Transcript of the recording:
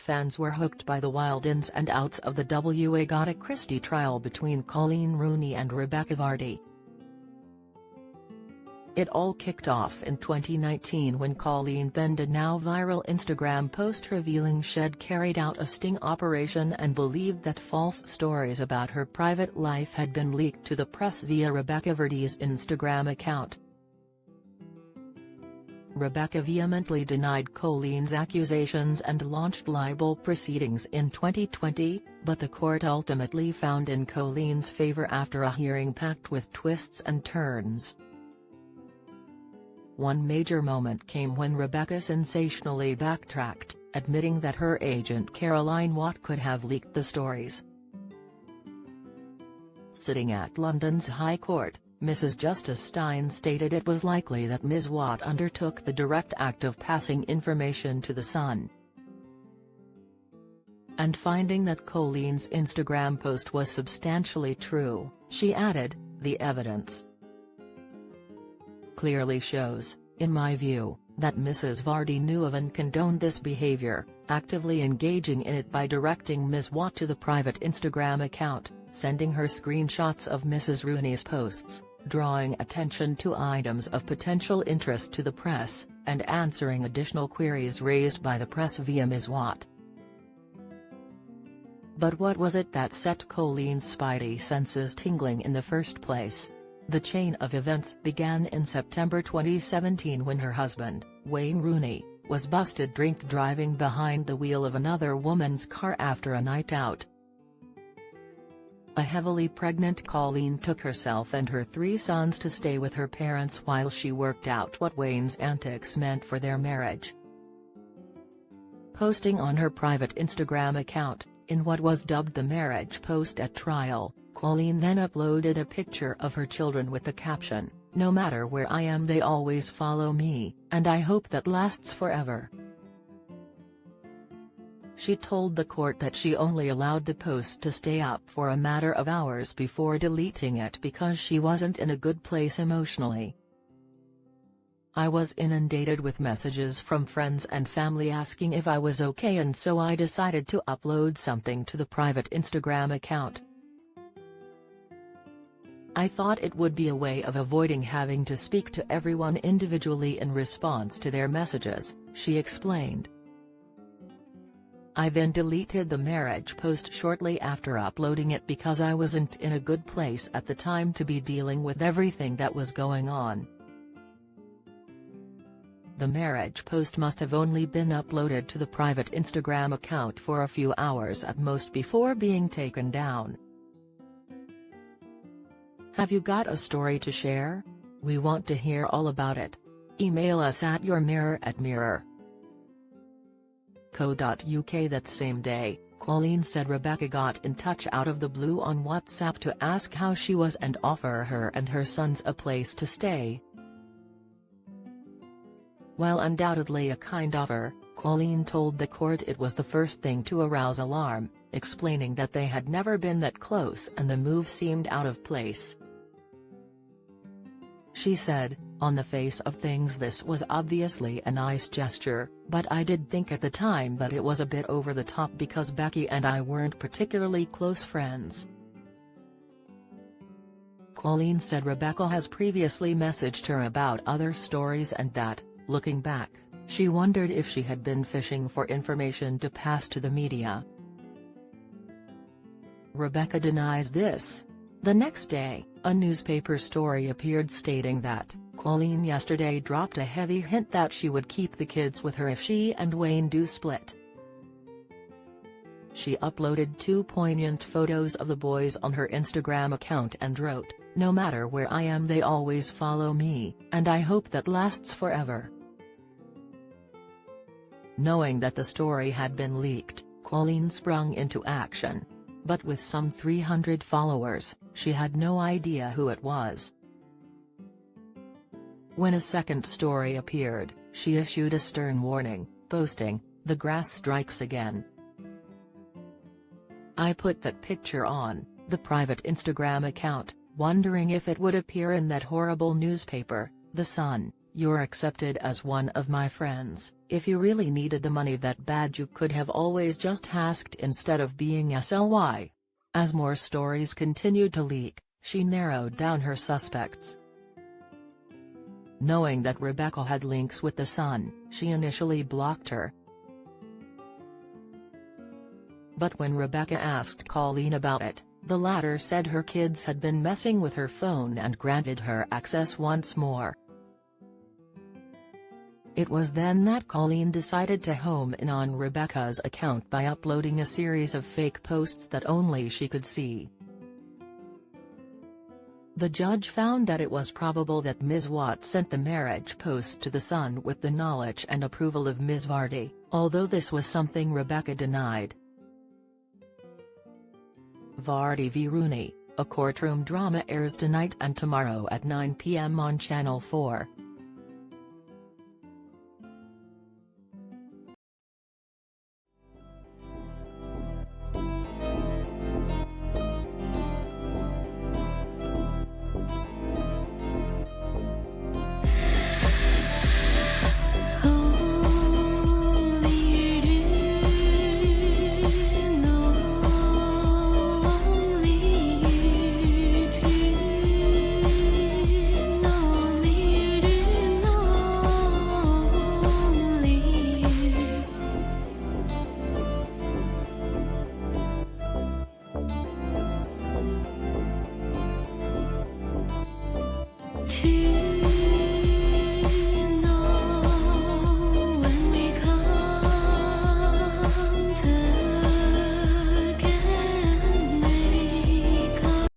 fans were hooked by the wild ins and outs of the Wagatha Christie trial between Coleen Rooney and Rebekah Vardy. It all kicked off in 2019 when Coleen penned a now-viral Instagram post revealing she'd carried out a sting operation and believed that false stories about her private life had been leaked to the press via Rebekah Vardy's Instagram account. Rebekah vehemently denied Coleen's accusations and launched libel proceedings in 2020, but the court ultimately found in Coleen's favor after a hearing packed with twists and turns. One major moment came when Rebekah sensationally backtracked, admitting that her agent Caroline Watt could have leaked the stories. Sitting at London's High Court, Mrs. Justice Stein stated it was likely that Ms. Watt undertook the direct act of passing information to the Sun. And finding that Coleen's Instagram post was substantially true, she added, "The evidence clearly shows, in my view, that Mrs. Vardy knew of and condoned this behavior, actively engaging in it by directing Ms. Watt to the private Instagram account, sending her screenshots of Mrs. Rooney's posts, drawing attention to items of potential interest to the press, and answering additional queries raised by the press via Ms. Watt." But what was it that set Coleen's spidey senses tingling in the first place? The chain of events began in September 2017 when her husband, Wayne Rooney, was busted drink driving behind the wheel of another woman's car after a night out. A heavily pregnant Coleen took herself and her 3 sons to stay with her parents while she worked out what Wayne's antics meant for their marriage. Posting on her private Instagram account, in what was dubbed the marriage post at trial, Coleen then uploaded a picture of her children with the caption, "No matter where I am they always follow me, and I hope that lasts forever." She told the court that she only allowed the post to stay up for a matter of hours before deleting it because she wasn't in a good place emotionally. "I was inundated with messages from friends and family asking if I was okay, and so I decided to upload something to the private Instagram account. I thought it would be a way of avoiding having to speak to everyone individually in response to their messages," she explained. "I then deleted the marriage post shortly after uploading it because I wasn't in a good place at the time to be dealing with everything that was going on." The marriage post must have only been uploaded to the private Instagram account for a few hours at most before being taken down. Have you got a story to share? We want to hear all about it. Email us at yourmirror@mirror.co.uk. That same day, Coleen said Rebekah got in touch out of the blue on WhatsApp to ask how she was and offer her and her sons a place to stay. While undoubtedly a kind offer, Coleen told the court it was the first thing to arouse alarm, explaining that they had never been that close and the move seemed out of place. She said, "On the face of things this was obviously a nice gesture, but I did think at the time that it was a bit over the top because Becky and I weren't particularly close friends." Coleen said Rebekah has previously messaged her about other stories and that, looking back, she wondered if she had been fishing for information to pass to the media. Rebekah denies this. The next day, a newspaper story appeared stating that, Coleen yesterday dropped a heavy hint that she would keep the kids with her if she and Wayne do split. She uploaded 2 poignant photos of the boys on her Instagram account and wrote, "No matter where I am they always follow me, and I hope that lasts forever." Knowing that the story had been leaked, Coleen sprung into action. But with some 300 followers, she had no idea who it was. When a second story appeared, she issued a stern warning, posting, "The grass strikes again. I put that picture on the private Instagram account, wondering if it would appear in that horrible newspaper, The Sun, You're accepted as one of my friends. If you really needed the money that bad, you could have always just asked instead of being SLY. As more stories continued to leak, she narrowed down her suspects. Knowing that Rebekah had links with the Sun, she initially blocked her. But when Rebekah asked Coleen about it, the latter said her kids had been messing with her phone and granted her access once more. It was then that Coleen decided to home in on Rebekah's account by uploading a series of fake posts that only she could see. The judge found that it was probable that Ms. Watt sent the marriage post to the Sun with the knowledge and approval of Ms. Vardy, although this was something Rebekah denied. Vardy v Rooney, a courtroom drama, airs tonight and tomorrow at 9 p.m. on Channel 4. To